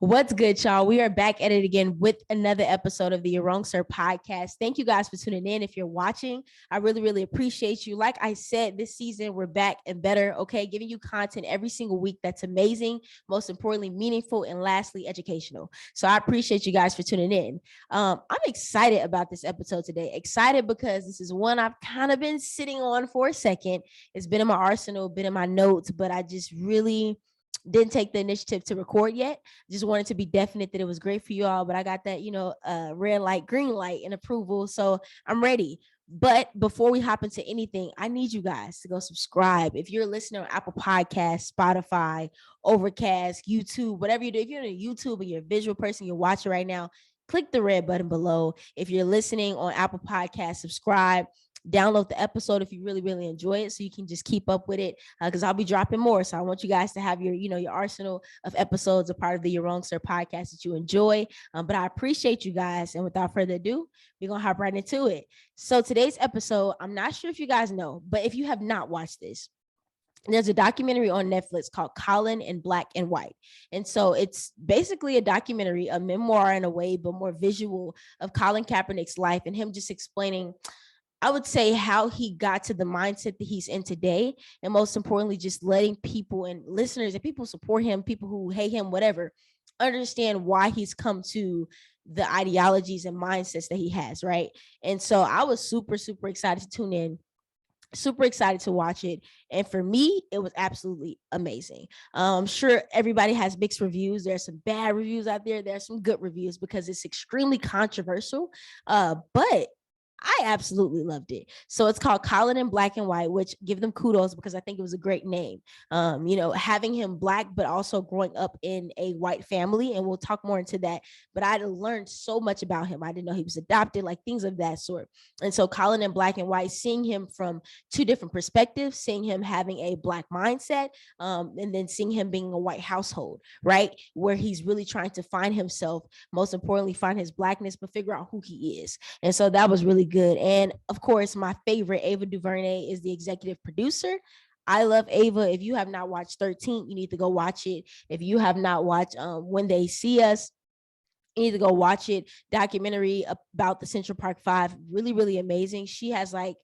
What's good, y'all? We are back at it again with another episode of the You're Wrong Sir podcast. Thank you guys for tuning in. If you're watching, I really appreciate you. Like I said, this season we're back and better, okay? Giving you content every single week that's amazing, most importantly, meaningful, and lastly, educational. So I appreciate you guys for tuning in. I'm excited about this episode today. Excited because this is one I've kind of been sitting on for a second. It's been in my arsenal, been in my notes, but I just really didn't take the initiative to record yet. Just wanted to be definite that it was great for you all, but I got that, red light, green light, and approval. So I'm ready. But before we hop into anything, I need you guys to go subscribe. If you're listening on Apple Podcasts, Spotify, Overcast, YouTube, whatever you do, if you're on YouTube and you're a visual person, you're watching right now, click the red button below. If you're listening on Apple Podcasts, subscribe. Download the episode if you really enjoy it, so you can just keep up with it, because I'll be dropping more. So I want you guys to have your arsenal of episodes, a part of the You're Wrong Sir podcast that you enjoy. But I appreciate you guys, and without further ado, we're gonna hop right into it. So today's episode, I'm not sure if you guys know, but if you have not watched this, there's a documentary on Netflix called Colin in Black and White. And so it's basically a documentary, a memoir in a way, but more visual, of Colin Kaepernick's life and him just explaining, I would say, how he got to the mindset that he's in today. And most importantly, just letting people and listeners and people support him, people who hate him, whatever, understand why he's come to the ideologies and mindsets that he has, right? And so I was super excited to tune in, super excited to watch it. And for me, it was absolutely amazing. I'm sure everybody has mixed reviews. There's some bad reviews out there. There's some good reviews because it's extremely controversial. But I absolutely loved it. So it's called Colin in Black and White, which, give them kudos because I think it was a great name. Having him Black, but also growing up in a white family. And we'll talk more into that. But I learned so much about him. I didn't know he was adopted, like things of that sort. And so Colin in Black and White, seeing him from two different perspectives, seeing him having a Black mindset, and then seeing him being a white household, right? Where he's really trying to find himself, most importantly, find his Blackness, but figure out who he is. And so that was really good. And of course, my favorite, Ava DuVernay, is the executive producer. I love Ava. If you have not watched 13, you need to go watch it. If you have not watched When They See Us, you need to go watch it. Documentary about the Central Park Five. Really amazing. She has, like,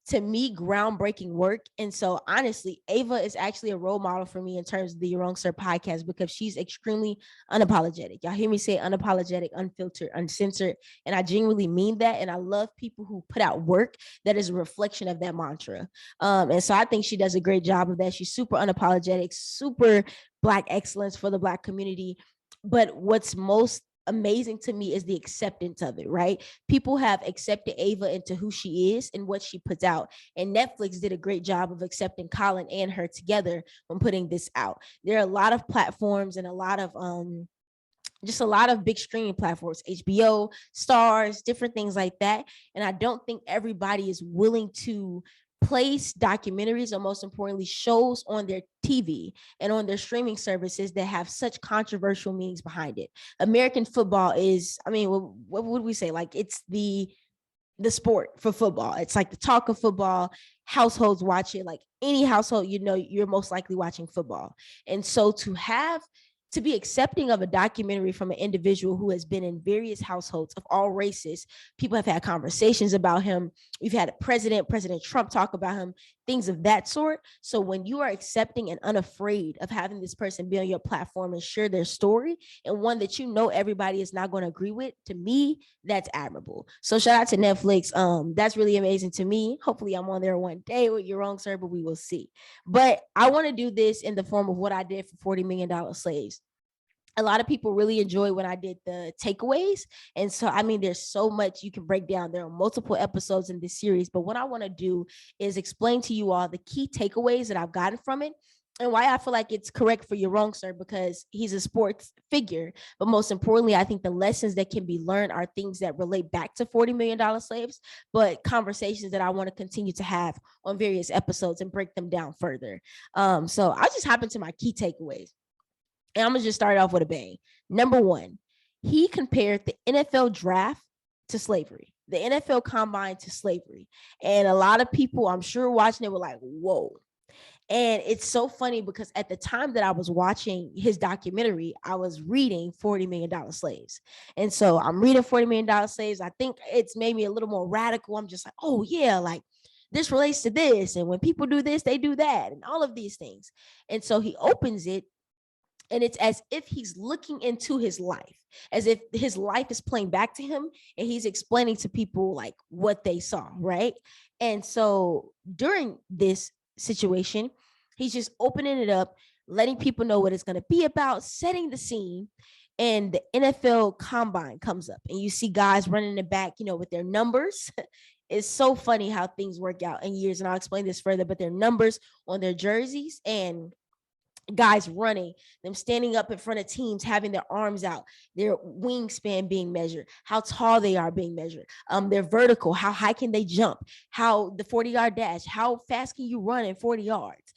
to me, groundbreaking work. And so honestly, Ava is actually a role model for me in terms of the You're Wrong Sir podcast, because she's extremely unapologetic. Y'all hear me say unapologetic, unfiltered, uncensored. And I genuinely mean that. And I love people who put out work that is a reflection of that mantra. And so I think she does a great job of that. She's super unapologetic, super Black excellence for the Black community. But what's most amazing to me is the acceptance of it, right? People have accepted Ava into who she is and what she puts out. And Netflix did a great job of accepting Colin and her together when putting this out. There are a lot of platforms and a lot of big streaming platforms, HBO, Stars, different things like that. And I don't think everybody is willing to place documentaries, or most importantly, shows on their TV and on their streaming services that have such controversial meanings behind it. American football is, what would we say? Like, it's the sport for football. It's like the talk of football. Households watch it. Like any household, you're most likely watching football. And so to be accepting of a documentary from an individual who has been in various households of all races. People have had conversations about him. We've had President Trump talk about him, things of that sort. So when you are accepting and unafraid of having this person be on your platform and share their story, and one that everybody is not going to agree with, to me, that's admirable. So shout out to Netflix. That's really amazing to me. Hopefully I'm on there one day with You're Wrong Sir, but we will see. But I want to do this in the form of what I did for $40 Million Slaves. A lot of people really enjoy when I did the takeaways. And so, there's so much you can break down. There are multiple episodes in this series, but what I want to do is explain to you all the key takeaways that I've gotten from it and why I feel like it's correct for You're Wrong Sir, because he's a sports figure. But most importantly, I think the lessons that can be learned are things that relate back to $40 Million Slaves, but conversations that I want to continue to have on various episodes and break them down further. So I'll just hop into my key takeaways. And I'm going to just start off with a bang. Number one, he compared the NFL draft to slavery, the NFL combine to slavery. And a lot of people, I'm sure, watching it were like, whoa. And it's so funny because at the time that I was watching his documentary, I was reading $40 million Slaves. And so I'm reading $40 million Slaves. I think it's made me a little more radical. I'm just like, oh, yeah, like this relates to this. And when people do this, they do that, and all of these things. And so he opens it, and it's as if he's looking into his life, as if his life is playing back to him, and he's explaining to people like what they saw, right? And so during this situation, he's just opening it up, letting people know what it's going to be about, setting the scene. And the NFL combine comes up, and you see guys running in the back, with their numbers. It's so funny how things work out in years, and I'll explain this further, but their numbers on their jerseys, and guys running, them standing up in front of teams, having their arms out, their wingspan being measured, how tall they are being measured, their vertical, how high can they jump, how the 40-yard dash, how fast can you run in 40 yards,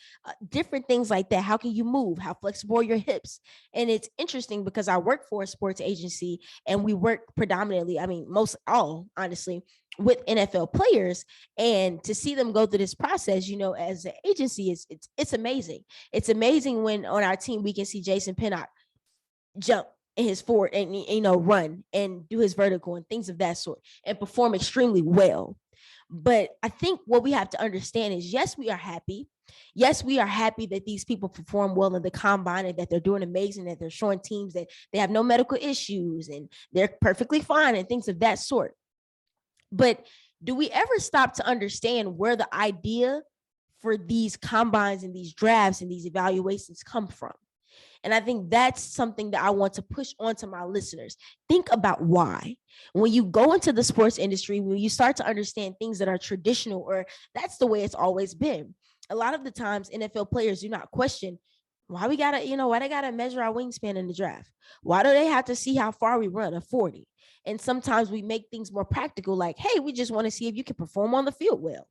different things like that. How can you move, how flexible are your hips? And it's interesting because I work for a sports agency, and we work predominantly, most all honestly, with NFL players. And to see them go through this process, as an agency, it's amazing. It's amazing when on our team we can see Jason Pinnock jump in his forward and run and do his vertical and things of that sort and perform extremely well. But I think what we have to understand is, yes, we are happy. Yes, we are happy that these people perform well in the combine and that they're doing amazing, that they're showing teams that they have no medical issues and they're perfectly fine and things of that sort. But do we ever stop to understand where the idea for these combines and these drafts and these evaluations come from? And I think that's something that I want to push onto my listeners. Think about why. When you go into the sports industry, when you start to understand things that are traditional, or that's the way it's always been, a lot of the times NFL players do not question why we gotta, why they gotta measure our wingspan in the draft. Why do they have to see how far we run, a 40? And sometimes we make things more practical, like, hey, we just want to see if you can perform on the field well.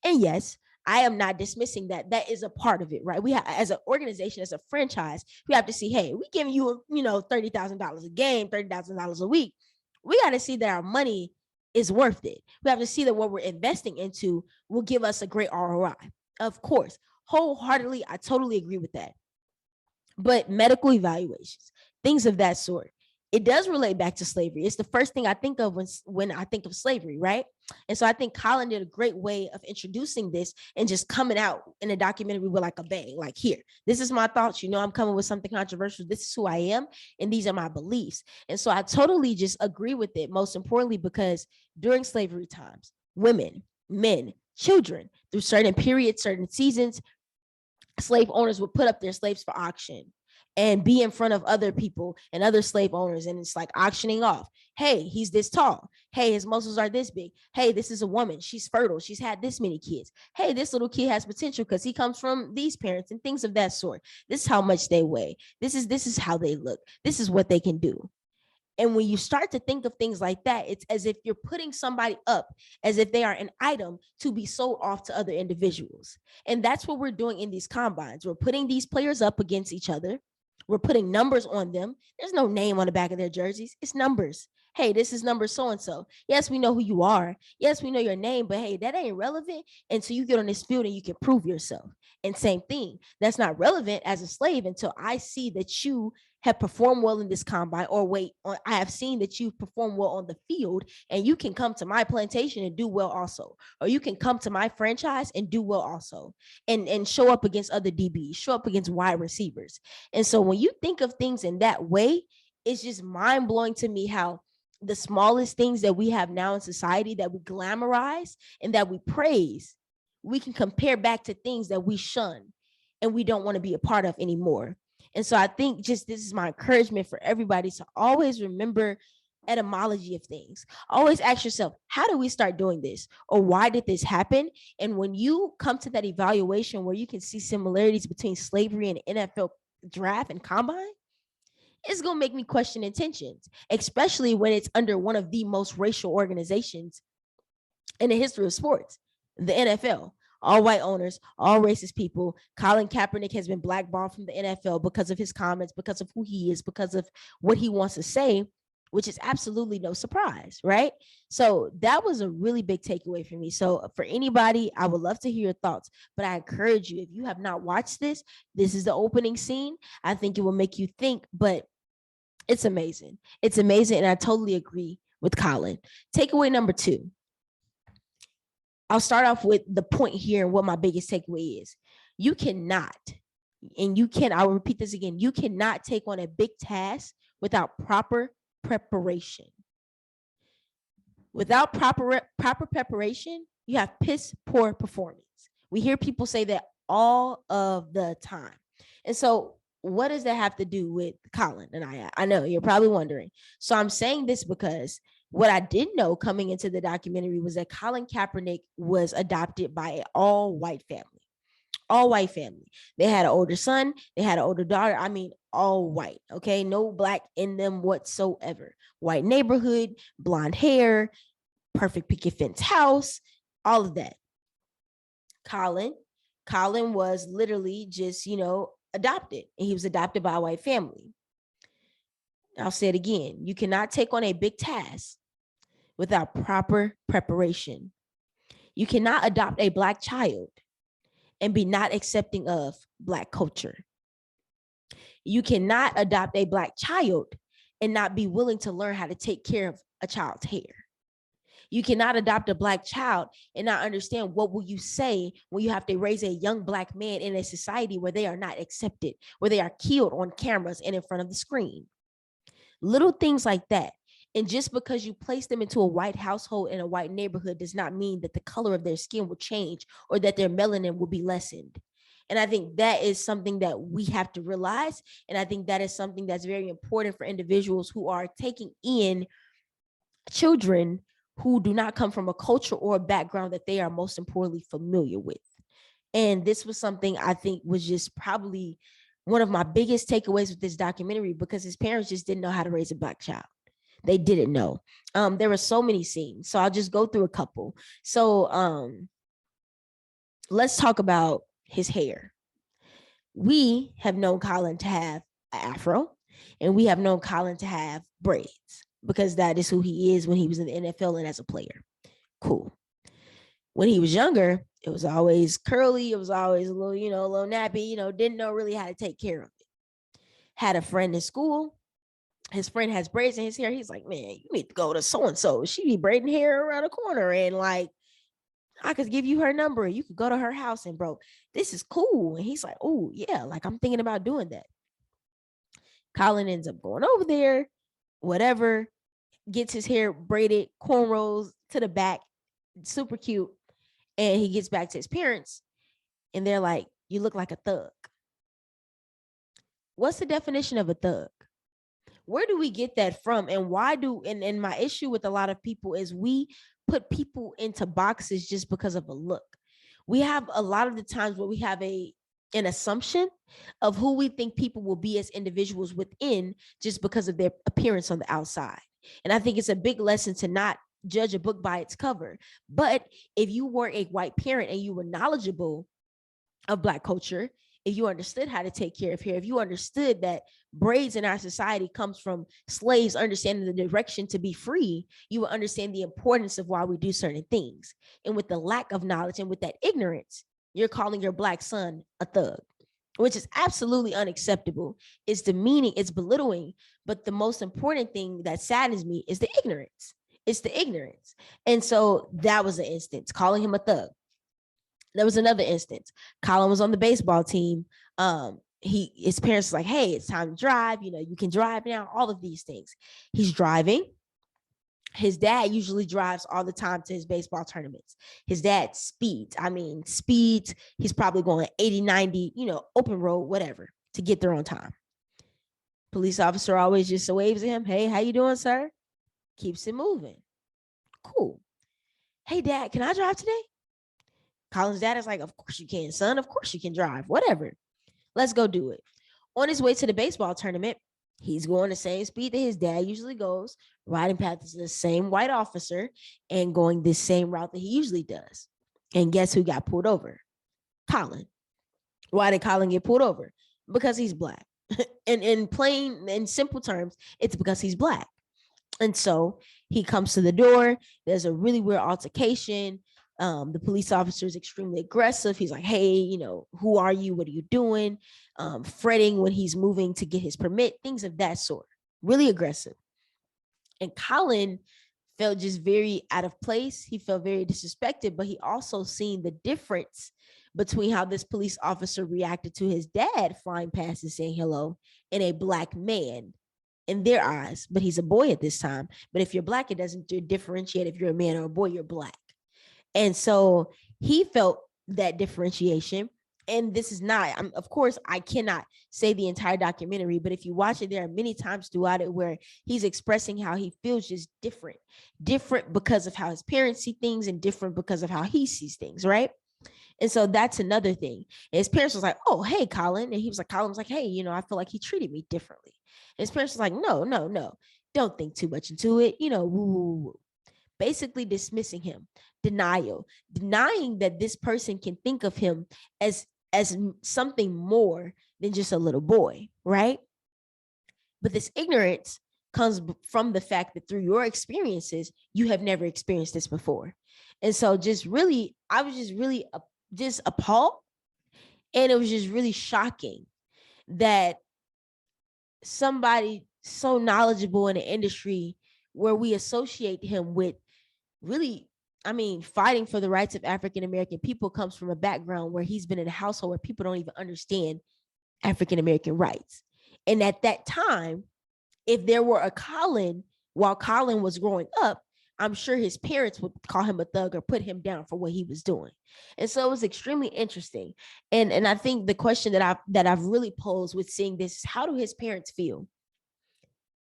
And yes, I am not dismissing that. That is a part of it, right? We have, as an organization, as a franchise, we have to see, hey, we giving you, $30,000 a game, $30,000 a week. We got to see that our money is worth it. We have to see that what we're investing into will give us a great ROI. Of course, wholeheartedly, I totally agree with that. But medical evaluations, things of that sort, it does relate back to slavery. It's the first thing I think of when I think of slavery, right? And so I think Colin did a great way of introducing this and just coming out in a documentary with like a bang, like, here, this is my thoughts. I'm coming with something controversial. This is who I am, and these are my beliefs. And so I totally just agree with it, most importantly, because during slavery times, women, men, children, through certain periods, certain seasons, slave owners would put up their slaves for auction and be in front of other people and other slave owners. And it's like auctioning off. Hey, he's this tall. Hey, his muscles are this big. Hey, this is a woman. She's fertile. She's had this many kids. Hey, this little kid has potential because he comes from these parents, and things of that sort. This is how much they weigh. This is how they look. This is what they can do. And when you start to think of things like that, it's as if you're putting somebody up as if they are an item to be sold off to other individuals. And that's what we're doing in these combines. We're putting these players up against each other. We're putting numbers on them. There's no name on the back of their jerseys. It's numbers. Hey, this is number so-and-so. Yes, we know who you are. Yes, we know your name, but hey, that ain't relevant until you get on this field and you can prove yourself. And same thing, that's not relevant as a slave until I see that you have performed well in this combine, or I have seen that you've performed well on the field, and you can come to my plantation and do well also, or you can come to my franchise and do well also, and show up against other DBs, show up against wide receivers. And so when you think of things in that way, it's just mind blowing to me how the smallest things that we have now in society that we glamorize and that we praise, we can compare back to things that we shun and we don't want to be a part of anymore. And so I think just this is my encouragement for everybody to always remember etymology of things. Always ask yourself, how do we start doing this? Or why did this happen? And when you come to that evaluation where you can see similarities between slavery and NFL draft and combine, it's going to make me question intentions, especially when it's under one of the most racial organizations in the history of sports, the NFL. All white owners, all racist people. Colin Kaepernick has been blackballed from the NFL because of his comments, because of who he is, because of what he wants to say. which is absolutely no surprise, right? So that was a really big takeaway for me. So for anybody, I would love to hear your thoughts, but I encourage you, if you have not watched this, this is the opening scene. I think it will make you think, but it's amazing. It's amazing. And I totally agree with Colin. Takeaway number 2. I'll start off with the point here and what my biggest takeaway is. You cannot, I'll repeat this again, you cannot take on a big task without proper preparation. Without proper preparation, you have piss poor performance. We hear people say that all of the time. And so what does that have to do with Colin and I? I know you're probably wondering. So I'm saying this because what I didn't know coming into the documentary was that Colin Kaepernick was adopted by an all-white family. All-white family. They had an older son. They had an older daughter. I mean, all white, okay? No black in them whatsoever. White neighborhood, blonde hair, perfect picket fence house, all of that. Colin was literally just, adopted, and he was adopted by a white family. I'll say it again. You cannot take on a big task without proper preparation. You cannot adopt a black child and be not accepting of black culture. You cannot adopt a black child and not be willing to learn how to take care of a child's hair. You cannot adopt a black child and not understand what will you say when you have to raise a young black man in a society where they are not accepted, where they are killed on cameras and in front of the screen. Little things like that. And just because you place them into a white household in a white neighborhood does not mean that the color of their skin will change or that their melanin will be lessened. And I think that is something that we have to realize. And I think that is something that's very important for individuals who are taking in children who do not come from a culture or a background that they are most importantly familiar with. And this was something I think was just probably one of my biggest takeaways with this documentary, because his parents just didn't know how to raise a black child. They didn't know. There were so many scenes. So I'll just go through a couple. So let's talk about his hair. We have known Colin to have an afro, and we have known Colin to have braids, because that is who he is when he was in the NFL and as a player. Cool. When he was younger, it was always curly. It was always a little, a little nappy, didn't know really how to take care of it. Had a friend in school. His friend has braids in his hair. He's like, man, you need to go to so-and-so. She be braiding hair around the corner. And like, I could give you her number. You could go to her house and bro, this is cool. And he's like, oh yeah, like I'm thinking about doing that. Colin ends up going over there, whatever, gets his hair braided, cornrows to the back, super cute. And he gets back to his parents and they're like, you look like a thug. What's the definition of a thug? Where do we get that from? And why and my issue with a lot of people is we put people into boxes just because of a look. We have a lot of the times where we have an assumption of who we think people will be as individuals within just because of their appearance on the outside. And I think it's a big lesson to not judge a book by its cover. But if you were a white parent and you were knowledgeable of Black culture, if you understood how to take care of hair, if you understood that braids in our society comes from slaves understanding the direction to be free, you will understand the importance of why we do certain things. And with the lack of knowledge and with that ignorance, you're calling your Black son a thug, which is absolutely unacceptable. It's demeaning, it's belittling. But the most important thing that saddens me is the ignorance. It's the ignorance. And so that was an instance, calling him a thug. There was another instance. Colin was on the baseball team. His parents were like, hey, it's time to drive. You can drive now, all of these things. He's driving. His dad usually drives all the time to his baseball tournaments. His dad speeds. He's probably going 80, 90, open road, whatever, to get there on time. Police officer always just waves at him. Hey, how you doing, sir? Keeps it moving. Cool. Hey, Dad, can I drive today? Colin's dad is like, of course you can, son. Of course you can drive. Whatever. Let's go do it. On his way to the baseball tournament, he's going the same speed that his dad usually goes, riding past the same white officer and going this same route that he usually does. And guess who got pulled over? Colin. Why did Colin get pulled over? Because he's Black. And in plain and simple terms, it's because he's Black. And so he comes to the door. There's a really weird altercation. The police officer is extremely aggressive. He's like, hey, who are you? What are you doing? Fretting when he's moving to get his permit, things of that sort. Really aggressive. And Colin felt just very out of place. He felt very disrespected, but he also seen the difference between how this police officer reacted to his dad flying past and saying hello and a black man in their eyes. But he's a boy at this time. But if you're black, it doesn't differentiate if you're a man or a boy, you're black. And so he felt that differentiation. And this is not, of course, I cannot say the entire documentary, but if you watch it, there are many times throughout it where he's expressing how he feels just different because of how his parents see things and different because of how he sees things, right? And so that's another thing. And his parents was like, oh, hey, Colin. And he was like, Colin was like, hey, I feel like he treated me differently. And his parents was like, no, don't think too much into it, woo. Basically dismissing him, denying that this person can think of him as something more than just a little boy, right? But this ignorance comes from the fact that through your experiences, you have never experienced this before. And so I was just really just appalled. And it was just really shocking that somebody so knowledgeable in the industry where we associate him with really, fighting for the rights of African-American people comes from a background where he's been in a household where people don't even understand African-American rights. And at that time, if there were a Colin while Colin was growing up, I'm sure his parents would call him a thug or put him down for what he was doing. And so it was extremely interesting. And I think the question that I've really posed with seeing this is, how do his parents feel?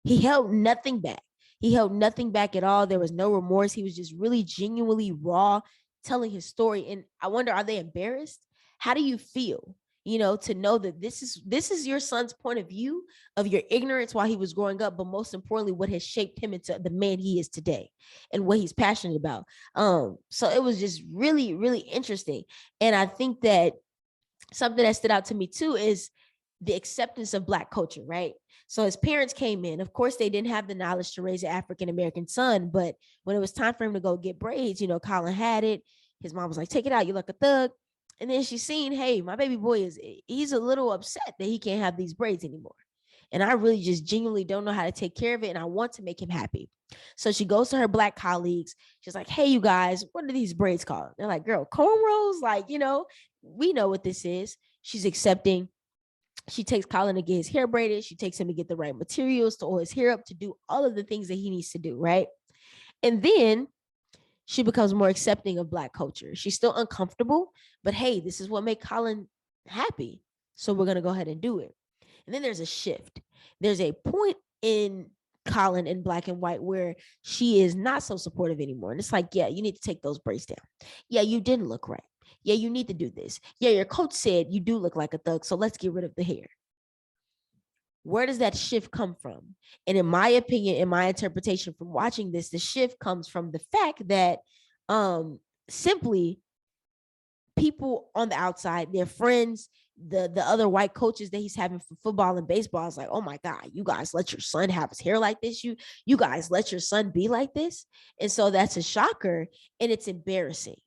He held nothing back. He held nothing back at all. There was no remorse. He was just really genuinely raw, telling his story. And I wonder, are they embarrassed? How do you feel, to know that this is your son's point of view of your ignorance while he was growing up, but most importantly, what has shaped him into the man he is today and what he's passionate about. So it was just really, really interesting. And I think that something that stood out to me too is the acceptance of Black culture, right? So his parents came in. Of course, they didn't have the knowledge to raise an African-American son, but when it was time for him to go get braids, Colin had it. His mom was like, take it out, you look a thug. And then she's seen, hey, my baby boy he's a little upset that he can't have these braids anymore. And I really just genuinely don't know how to take care of it. And I want to make him happy. So she goes to her Black colleagues. She's like, hey, you guys, what are these braids called? They're like, girl, cornrows. Like, we know what this is. She's accepting. She takes Colin to get his hair braided. She takes him to get the right materials to oil his hair up, to do all of the things that he needs to do, right? And then she becomes more accepting of Black culture. She's still uncomfortable, but hey, this is what made Colin happy. So we're going to go ahead and do it. And then there's a shift. There's a point in Colin in Black and White where she is not so supportive anymore. And it's like, yeah, you need to take those braids down. Yeah, you didn't look right. Yeah, you need to do this. Yeah, your coach said you do look like a thug, so let's get rid of the hair. Where does that shift come from? And in my opinion, in my interpretation from watching this, the shift comes from the fact that simply people on the outside, their friends, the other white coaches that he's having for football and baseball is like, oh my God, you guys let your son have his hair like this. You guys let your son be like this. And so that's a shocker and it's embarrassing.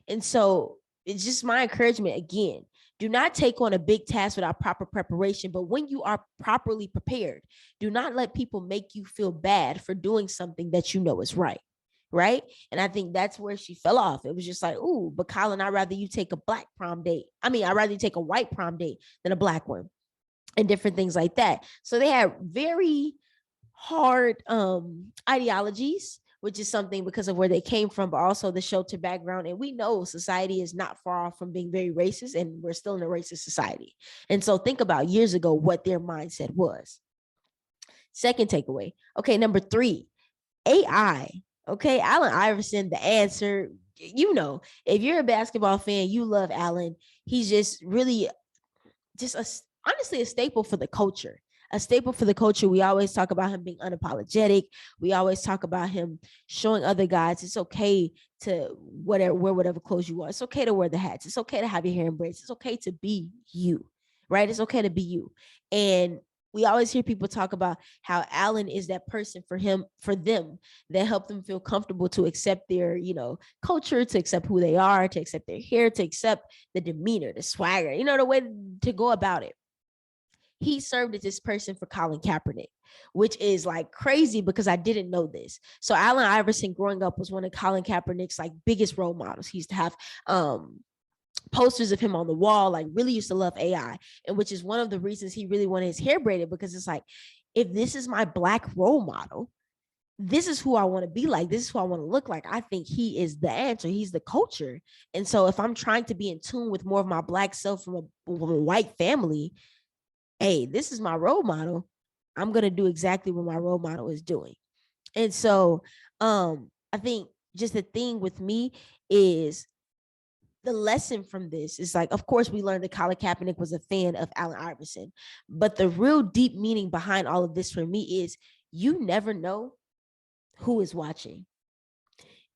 And so it's just my encouragement again. Do not take on a big task without proper preparation. But when you are properly prepared, do not let people make you feel bad for doing something that you know is right. Right. And I think that's where she fell off. It was just like, ooh, but Colin, I'd rather you take a Black prom date. I'd rather you take a white prom date than a Black one, and different things like that. So they had very hard ideologies, which is something because of where they came from, but also the shelter background. And we know society is not far off from being very racist, and we're still in a racist society. And so think about years ago what their mindset was. Second takeaway. Okay, number 3, AI. Okay, Allen Iverson, the answer. If you're a basketball fan, you love Allen. He's just really honestly a staple for the culture. A staple for the culture. We always talk about him being unapologetic. We always talk about him showing other guys it's okay to wear whatever clothes you want. It's okay to wear the hats. It's okay to have your hair in braids. It's okay to be you, right? It's okay to be you. And we always hear people talk about how Allen is that person for them that helped them feel comfortable to accept their, culture, to accept who they are, to accept their hair, to accept the demeanor, the swagger, the way to go about it. He served as this person for Colin Kaepernick, which is like crazy because I didn't know this. So Allen Iverson growing up was one of Colin Kaepernick's like biggest role models. He used to have posters of him on the wall, like really used to love AI, and which is one of the reasons he really wanted his hair braided, because it's like, if this is my Black role model, this is who I want to be like. This is who I want to look like. I think he is the answer. He's the culture. And so if I'm trying to be in tune with more of my Black self from a white family, hey, this is my role model. I'm going to do exactly what my role model is doing. And so I think just the thing with me is the lesson from this is like, of course, we learned that Colin Kaepernick was a fan of Allen Iverson, but the real deep meaning behind all of this for me is you never know who is watching.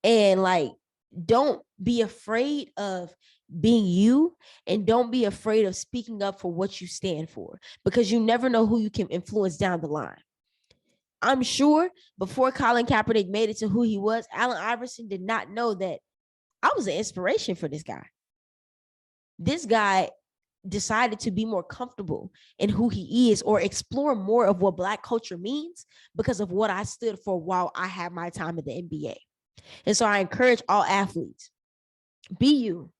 And like, don't be afraid of being you, and don't be afraid of speaking up for what you stand for, because you never know who you can influence down the line. I'm sure before Colin Kaepernick made it to who he was, Allen Iverson did not know that I was an inspiration for this guy. This guy decided to be more comfortable in who he is, or explore more of what Black culture means, because of what I stood for while I had my time at the NBA. And so I encourage all athletes, be you,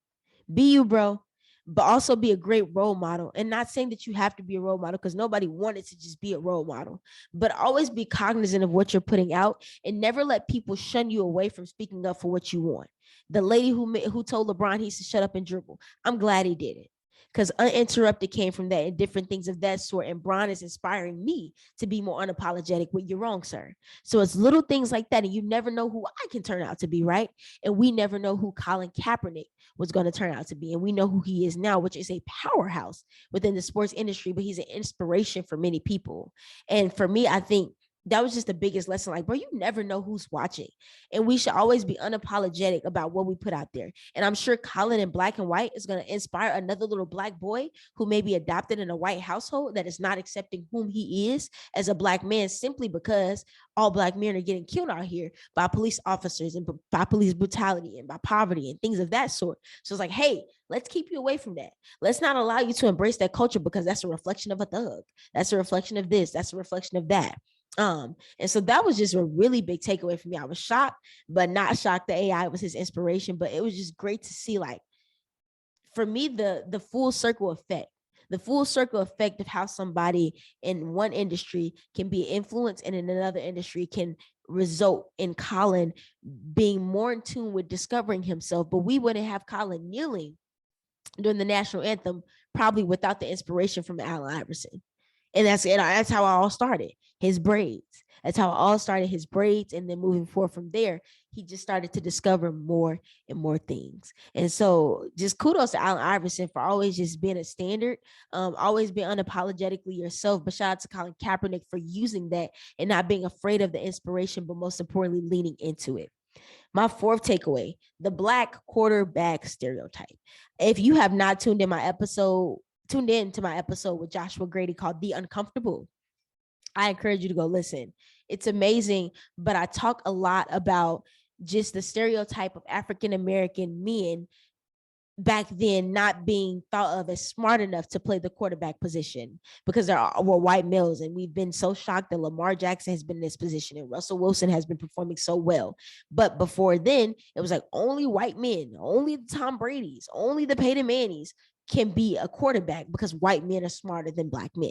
bro, but also be a great role model. And not saying that you have to be a role model, because nobody wanted to just be a role model, but always be cognizant of what you're putting out, and never let people shun you away from speaking up for what you want. The lady who told LeBron he should shut up and dribble, I'm glad he did it, because Uninterrupted came from that and different things of that sort. And Bron is inspiring me to be more unapologetic with "you're wrong, sir." So it's little things like that. And you never know who I can turn out to be, right? And we never know who Colin Kaepernick was going to turn out to be. And we know who he is now, which is a powerhouse within the sports industry, but he's an inspiration for many people. And for me, I think that was just the biggest lesson. Like, bro, you never know who's watching. And we should always be unapologetic about what we put out there. And I'm sure Colin in Black and White is going to inspire another little Black boy who may be adopted in a white household that is not accepting whom he is as a Black man, simply because all Black men are getting killed out here by police officers and by police brutality and by poverty and things of that sort. So it's like, hey, let's keep you away from that. Let's not allow you to embrace that culture, because that's a reflection of a thug. That's a reflection of this. That's a reflection of that. And so that was just a really big takeaway for me. I was shocked, but not shocked that AI was his inspiration. But it was just great to see, like, for me, the full circle effect of how somebody in one industry can be influenced, and in another industry can result in Colin being more in tune with discovering himself. But we wouldn't have Colin kneeling during the national anthem probably without the inspiration from Allen Iverson. And that's how it all started. His braids. That's how it all started, his braids. And then moving forward from there, he just started to discover more and more things. And so just kudos to Allen Iverson for always just being a standard, always being unapologetically yourself. But shout out to Colin Kaepernick for using that and not being afraid of the inspiration, but most importantly, leaning into it. My fourth takeaway, the Black quarterback stereotype. If you have not tuned in to my episode with Joshua Grady called The Uncomfortable, I encourage you to go listen. It's amazing, but I talk a lot about just the stereotype of African-American men back then not being thought of as smart enough to play the quarterback position, because were white males. And we've been so shocked that Lamar Jackson has been in this position and Russell Wilson has been performing so well. But before then, it was like only white men, only the Tom Brady's, only the Peyton Mannings can be a quarterback, because white men are smarter than Black men.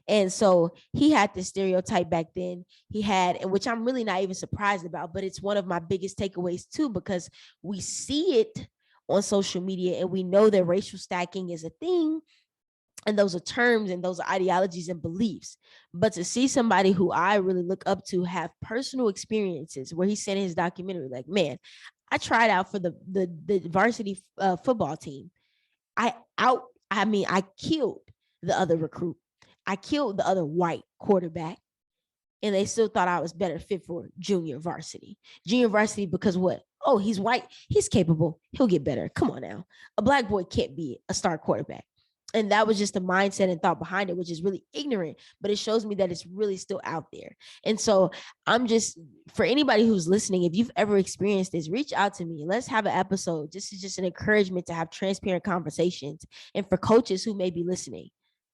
And so he had this stereotype back then. And which I'm really not even surprised about, but it's one of my biggest takeaways too, because we see it on social media and we know that racial stacking is a thing, and those are terms and those are ideologies and beliefs. But to see somebody who I really look up to have personal experiences, where he said in his documentary, like, man, I tried out for the varsity football team. I killed the other recruit. I killed the other white quarterback, and they still thought I was better fit for junior varsity. Junior varsity because what? Oh, he's white. He's capable. He'll get better. Come on now. A Black boy can't be a star quarterback. And that was just the mindset and thought behind it, which is really ignorant, but it shows me that it's really still out there. And so I'm just, for anybody who's listening, if you've ever experienced this, reach out to me. Let's have an episode. This is just an encouragement to have transparent conversations. And for coaches who may be listening,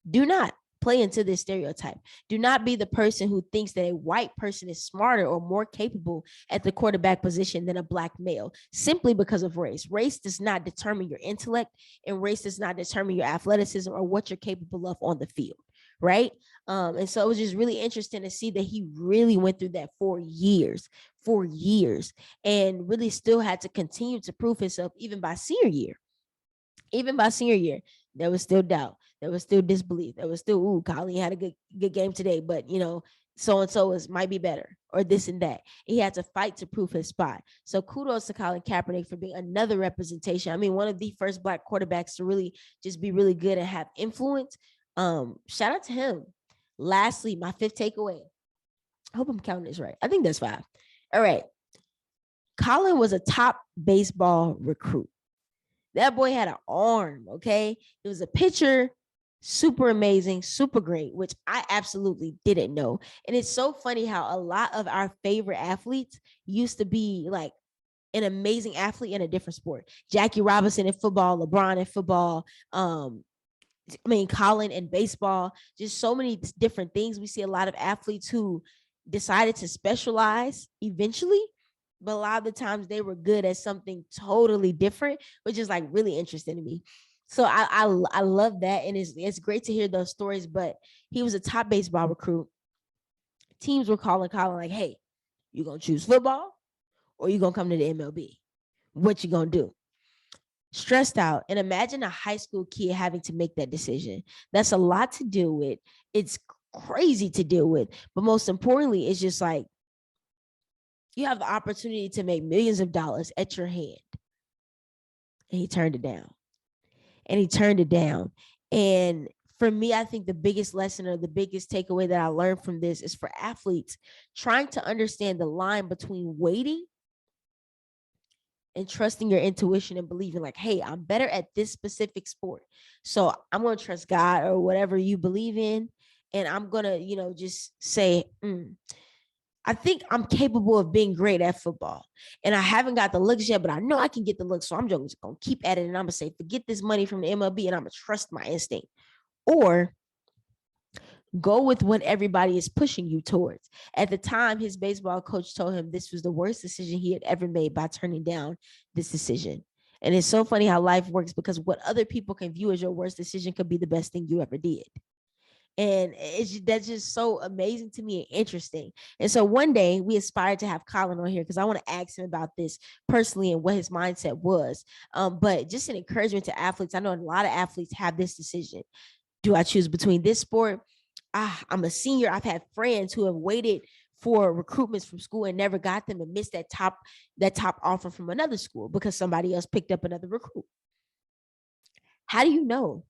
do not play into this stereotype. Do not be the person who thinks that a white person is smarter or more capable at the quarterback position than a black male simply because of race. Race does not determine your intellect, and race does not determine your athleticism or what you're capable of on the field, right? And so it was just really interesting to see that he really went through that for years, and really still had to continue to prove himself even by senior year. Even by senior year, there was still doubt. There was still disbelief. There was still, ooh, Colin had a good game today, but so and so might be better, or this and that. He had to fight to prove his spot. So kudos to Colin Kaepernick for being another representation. I mean, one of the first Black quarterbacks to really just be really good and have influence. Shout out to him. Lastly, my fifth takeaway. I hope I'm counting this right. I think that's 5. All right. Colin was a top baseball recruit. That boy had an arm, okay? It was a pitcher, super amazing, super great, which I absolutely didn't know. And it's so funny how a lot of our favorite athletes used to be like an amazing athlete in a different sport. Jackie Robinson in football, LeBron in football, Colin in baseball, just so many different things. We see a lot of athletes who decided to specialize eventually, but a lot of the times they were good at something totally different, which is like really interesting to me. So I love that. And it's great to hear those stories, but he was a top baseball recruit. Teams were calling Colin like, hey, you going to choose football or you going to come to the MLB? What you going to do? Stressed out. And imagine a high school kid having to make that decision. That's a lot to deal with. It's crazy to deal with. But most importantly, it's just like, you have the opportunity to make millions of dollars at your hand. And he turned it down. And for me, I think the biggest lesson or the biggest takeaway that I learned from this is for athletes trying to understand the line between waiting and trusting your intuition and believing like, hey, I'm better at this specific sport. So I'm going to trust God or whatever you believe in. And I'm going to, just say, I think I'm capable of being great at football. And I haven't got the looks yet, but I know I can get the looks. So I'm just going to keep at it. And I'm going to say, forget this money from the MLB and I'm going to trust my instinct. Or go with what everybody is pushing you towards. At the time, his baseball coach told him this was the worst decision he had ever made by turning down this decision. And it's so funny how life works, because what other people can view as your worst decision could be the best thing you ever did. And that's just so amazing to me and interesting. And so one day we aspired to have Colin on here because I want to ask him about this personally and what his mindset was. But just an encouragement to athletes. I know a lot of athletes have this decision. Do I choose between this sport? I'm a senior. I've had friends who have waited for recruitments from school and never got them and missed that top offer from another school because somebody else picked up another recruit. How do you know?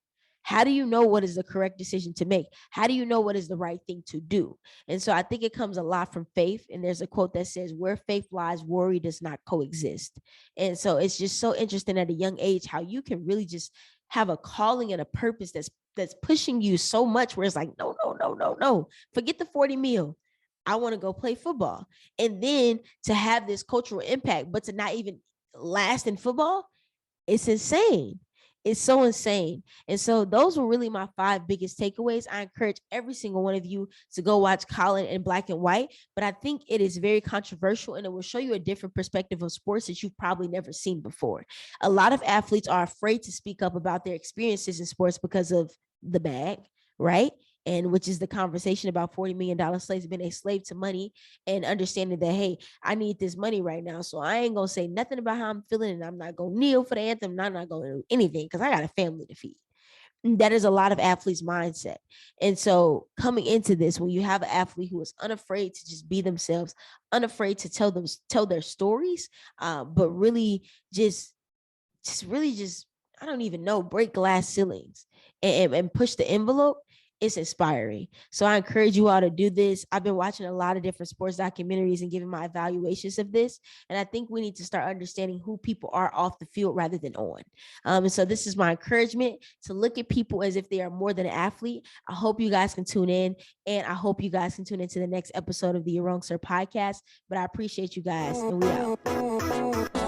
How do you know what is the correct decision to make? How do you know what is the right thing to do? And so I think it comes a lot from faith. And there's a quote that says, where faith lies, worry does not coexist. And so it's just so interesting at a young age how you can really just have a calling and a purpose that's pushing you so much where it's like, no. Forget the 40 mil. I want to go play football. And then to have this cultural impact, but to not even last in football, it's insane. It's so insane. And so those were really my 5 biggest takeaways. I encourage every single one of you to go watch Colin in black and white, but I think it is very controversial and it will show you a different perspective of sports that you've probably never seen before. A lot of athletes are afraid to speak up about their experiences in sports because of the bag, right? And which is the conversation about $40 million slaves being a slave to money and understanding that, hey, I need this money right now. So I ain't going to say nothing about how I'm feeling and I'm not going to kneel for the anthem. And I'm not going to do anything because I got a family to feed. And that is a lot of athletes' mindset. And so coming into this, when you have an athlete who is unafraid to just be themselves, unafraid to tell their stories, but really just I don't even know, break glass ceilings and push the envelope. it's inspiring. So I encourage you all to do this. I've been watching a lot of different sports documentaries and giving my evaluations of this. And I think we need to start understanding who people are off the field rather than on. And so this is my encouragement to look at people as if they are more than an athlete. I hope you guys can tune in, and I hope you guys can tune into the next episode of the You're Wrong Sir podcast. But I appreciate you guys, and we out.